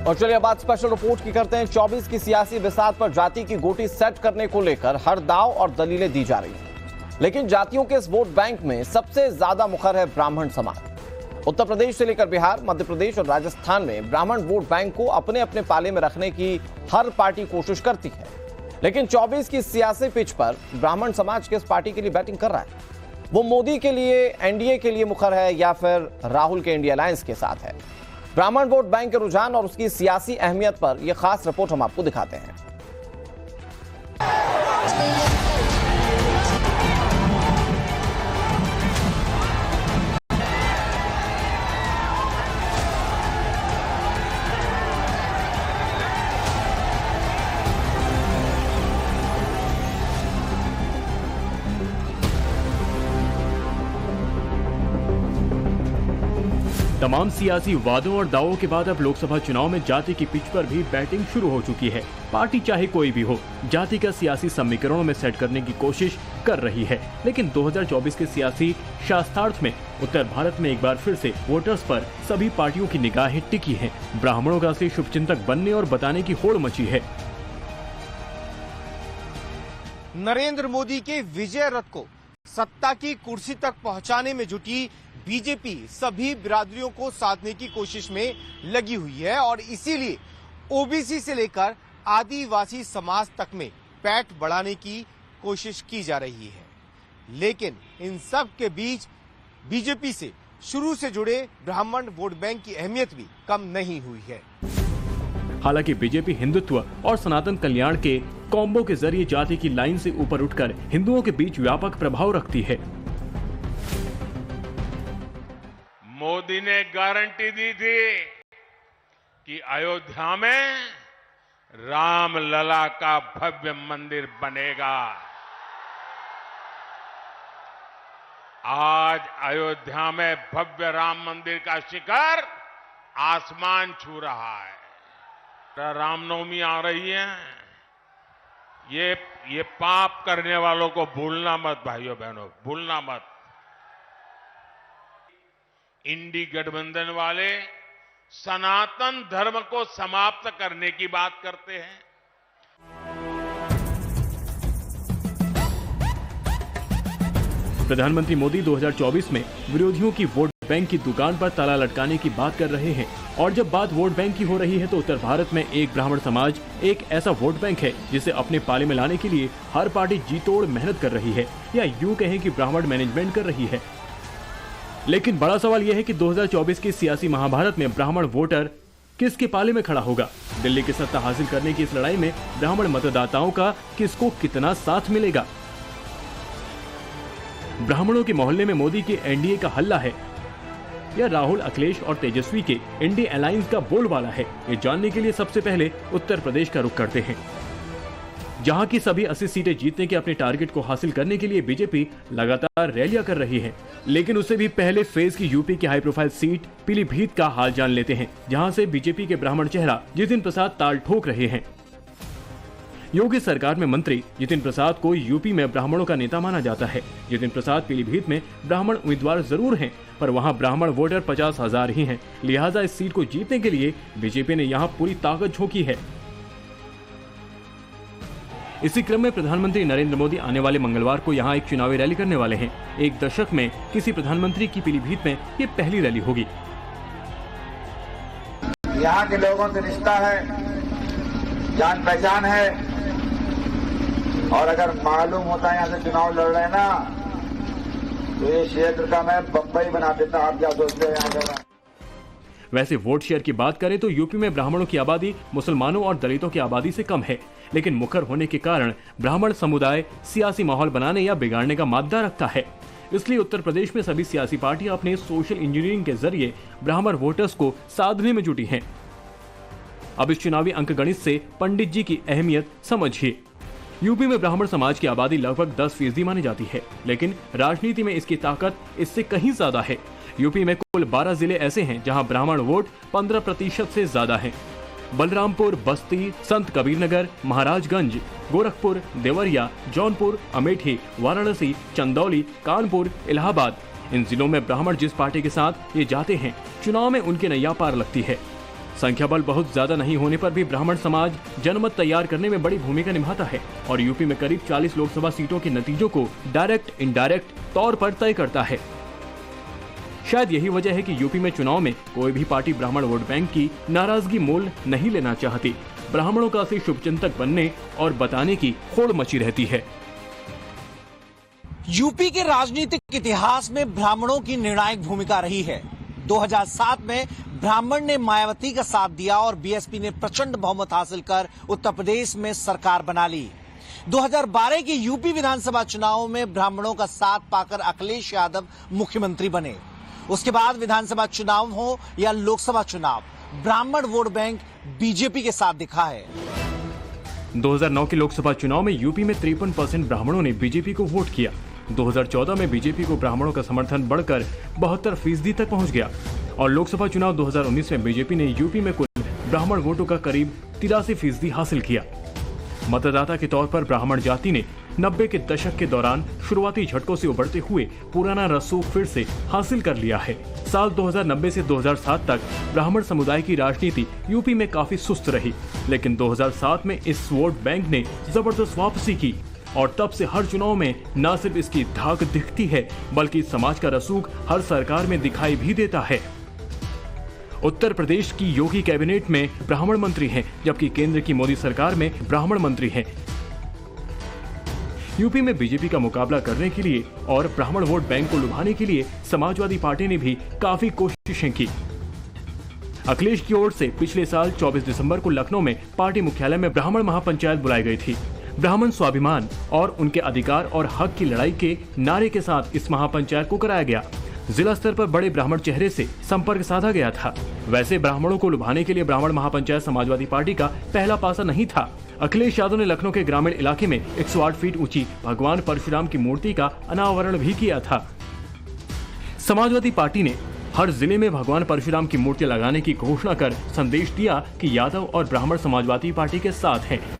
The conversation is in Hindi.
और चलिए अब बात स्पेशल रिपोर्ट की करते हैं। 24 की सियासी बिसात पर जाति की गोटी सेट करने को लेकर हर दाव और दलीलें दी जा रही हैं, लेकिन जातियों के इस वोट बैंक में सबसे ज्यादा मुखर है ब्राह्मण समाज। उत्तर प्रदेश से लेकर बिहार, मध्य प्रदेश और राजस्थान में ब्राह्मण वोट बैंक को अपने अपने पाले में रखने की हर पार्टी कोशिश करती है, लेकिन 24 की सियासी पिच पर ब्राह्मण समाज किस पार्टी के लिए बैटिंग कर रहा है? वो मोदी के लिए, एनडीए के लिए मुखर है या फिर राहुल के इंडिया अलायंस के साथ है? ब्राह्मण वोट बैंक के रुझान और उसकी सियासी अहमियत पर यह खास रिपोर्ट हम आपको दिखाते हैं। तमाम सियासी वादों और दावों के बाद अब लोकसभा चुनाव में जाति की पिच पर भी बैटिंग शुरू हो चुकी है। पार्टी चाहे कोई भी हो, जाति का सियासी समीकरणों में सेट करने की कोशिश कर रही है, लेकिन 2024 के सियासी शास्त्रार्थ में उत्तर भारत में एक बार फिर से वोटर्स पर सभी पार्टियों की निगाहें टिकी हैं। ब्राह्मणों का असली शुभचिंतक बनने और बताने की होड़ मची है। नरेंद्र मोदी के विजय रथ को सत्ता की कुर्सी तक पहुंचाने में जुटी बीजेपी सभी बिरादरियों को साधने की कोशिश में लगी हुई है और इसीलिए ओबीसी से लेकर आदिवासी समाज तक में पैठ बढ़ाने की कोशिश की जा रही है। लेकिन इन सब के बीच बीजेपी से शुरू से जुड़े ब्राह्मण वोट बैंक की अहमियत भी कम नहीं हुई है। हालांकि बीजेपी हिंदुत्व और सनातन कल्याण के कॉम्बो के जरिए जाति की लाइन से ऊपर उठकर हिंदुओं के बीच व्यापक प्रभाव रखती है। मोदी ने गारंटी दी थी कि अयोध्या में रामलला का भव्य मंदिर बनेगा। आज अयोध्या में भव्य राम मंदिर का शिखर आसमान छू रहा है। रामनवमी आ रही है, ये पाप करने वालों को भूलना मत भाइयों बहनों, भूलना मत। इंडी गठबंधन वाले सनातन धर्म को समाप्त करने की बात करते हैं। प्रधानमंत्री मोदी 2024 में विरोधियों की वोट बैंक की दुकान पर ताला लटकाने की बात कर रहे हैं, और जब बात वोट बैंक की हो रही है तो उत्तर भारत में एक ब्राह्मण समाज एक ऐसा वोट बैंक है जिसे अपने पाले में लाने के लिए हर पार्टी जी तोड़ मेहनत कर रही है, या यूं कहें कि ब्राह्मण मैनेजमेंट कर रही है। लेकिन बड़ा सवाल यह है कि 2024 की सियासी महाभारत में ब्राह्मण वोटर किसके पाले में खड़ा होगा? दिल्ली की सत्ता हासिल करने की इस लड़ाई में ब्राह्मण मतदाताओं का किसको कितना साथ मिलेगा? ब्राह्मणों के मोहल्ले में मोदी के एनडीए का हल्ला है या राहुल, अखिलेश और तेजस्वी के इंडिया अलायंस का बोलबाला है? ये जानने के लिए सबसे पहले उत्तर प्रदेश का रुख करते हैं, जहां की सभी 80 सीटें जीतने के अपने टारगेट को हासिल करने के लिए बीजेपी लगातार रैलियां कर रही है। लेकिन उससे भी पहले फेज की यूपी की हाई प्रोफाइल सीट पीलीभीत का हाल जान लेते हैं, जहां से बीजेपी के ब्राह्मण चेहरा जितिन प्रसाद ताल ठोक रहे हैं। योगी सरकार में मंत्री जितिन प्रसाद को यूपी में ब्राह्मणों का नेता माना जाता है। जितिन प्रसाद पीलीभीत में ब्राह्मण उम्मीदवार जरूर हैं, पर वहां ब्राह्मण वोटर 50,000 ही हैं। लिहाजा इस सीट को जीतने के लिए बीजेपी ने यहां पूरी ताकत झोंकी है। इसी क्रम में प्रधानमंत्री नरेंद्र मोदी आने वाले मंगलवार को यहां एक चुनावी रैली करने वाले हैं। एक दशक में किसी प्रधानमंत्री की पीलीभीत में ये पहली रैली होगी। यहाँ के लोगों से रिश्ता है, जान पहचान है, और अगर मालूम होता है यहाँ से चुनाव लड़ रहे हैं ना, तो ये क्षेत्र का मैं बम्बई बना देता। आप क्या सोचते हैं यहाँ का? वैसे वोट शेयर की बात करें तो यूपी में ब्राह्मणों की आबादी मुसलमानों और दलितों की आबादी से कम है, लेकिन मुखर होने के कारण ब्राह्मण समुदाय सियासी माहौल बनाने या बिगाड़ने का मादा रखता है। इसलिए उत्तर प्रदेश में सभी सियासी पार्टियां अपने सोशल इंजीनियरिंग के जरिए ब्राह्मण वोटर्स को साधने में जुटी हैं। अब इस चुनावी अंकगणित से पंडित जी की अहमियत समझिए। यूपी में ब्राह्मण समाज की आबादी लगभग 10% मानी जाती है, लेकिन राजनीति में इसकी ताकत इससे कहीं ज्यादा है। यूपी में कुल 12 जिले ऐसे हैं जहां ब्राह्मण वोट 15% से ज्यादा है। बलरामपुर, बस्ती, संत कबीरनगर, महाराजगंज, गोरखपुर, देवरिया, जौनपुर, अमेठी, वाराणसी, चंदौली, कानपुर, इलाहाबाद, इन जिलों में ब्राह्मण जिस पार्टी के साथ ये जाते हैं, चुनाव में उनकी नैया पार लगती है। संख्या बल बहुत ज्यादा नहीं होने पर भी ब्राह्मण समाज जनमत तैयार करने में बड़ी भूमिका निभाता है और यूपी में करीब 40 लोकसभा सीटों के नतीजों को डायरेक्ट इनडायरेक्ट तौर पर तय करता है। शायद यही वजह है कि यूपी में चुनाव में कोई भी पार्टी ब्राह्मण वोट बैंक की नाराजगी मोल नहीं लेना चाहती। ब्राह्मणों का असली शुभचिंतक बनने और बताने की होड़ मची रहती है। यूपी के राजनीतिक इतिहास में ब्राह्मणों की निर्णायक भूमिका रही है। 2007 में ब्राह्मण ने मायावती का साथ दिया और बीएसपी ने प्रचंड बहुमत हासिल कर उत्तर प्रदेश में सरकार बना ली। 2012 के यूपी विधानसभा चुनाव में ब्राह्मणों का साथ पाकर अखिलेश यादव मुख्यमंत्री बने। उसके बाद विधानसभा चुनाव हो या लोकसभा चुनाव, ब्राह्मण वोट बैंक बीजेपी के साथ दिखा है। 2009 के लोकसभा चुनाव में यूपी में 53% ब्राह्मणों ने बीजेपी को वोट किया। 2014 में बीजेपी को ब्राह्मणों का समर्थन बढ़कर 72% तक पहुंच गया और लोकसभा चुनाव 2019 में बीजेपी ने यूपी में कुल ब्राह्मण वोटों का करीब 83% हासिल किया। मतदाता के तौर पर ब्राह्मण जाति ने 90 के दशक के दौरान शुरुआती झटकों से उभरते हुए पुराना रसूख फिर से हासिल कर लिया है। साल 2090 से 2007 तक ब्राह्मण समुदाय की राजनीति यूपी में काफी सुस्त रही, लेकिन 2007 में इस वोट बैंक ने जबरदस्त वापसी की और तब से हर चुनाव में न सिर्फ इसकी धाक दिखती है बल्कि समाज का रसूख हर सरकार में दिखाई भी देता है। उत्तर प्रदेश की योगी कैबिनेट में ब्राह्मण मंत्री हैं, जबकि केंद्र की मोदी सरकार में ब्राह्मण मंत्री हैं। यूपी में बीजेपी का मुकाबला करने के लिए और ब्राह्मण वोट बैंक को लुभाने के लिए समाजवादी पार्टी ने भी काफी कोशिशें की। अखिलेश की ओर से पिछले साल 24 दिसंबर को लखनऊ में पार्टी मुख्यालय में ब्राह्मण महापंचायत बुलाई गई थी। ब्राह्मण स्वाभिमान और उनके अधिकार और हक की लड़ाई के नारे के साथ इस महापंचायत को कराया गया। जिला स्तर पर बड़े ब्राह्मण चेहरे से संपर्क साधा गया था। वैसे ब्राह्मणों को लुभाने के लिए ब्राह्मण महापंचायत समाजवादी पार्टी का पहला पासा नहीं था। अखिलेश यादव ने लखनऊ के ग्रामीण इलाके में 108 फीट ऊंची भगवान परशुराम की मूर्ति का अनावरण भी किया था। समाजवादी पार्टी ने हर जिले में भगवान परशुराम की मूर्ति लगाने की घोषणा कर संदेश दिया कि यादव और ब्राह्मण समाजवादी पार्टी के साथ हैं।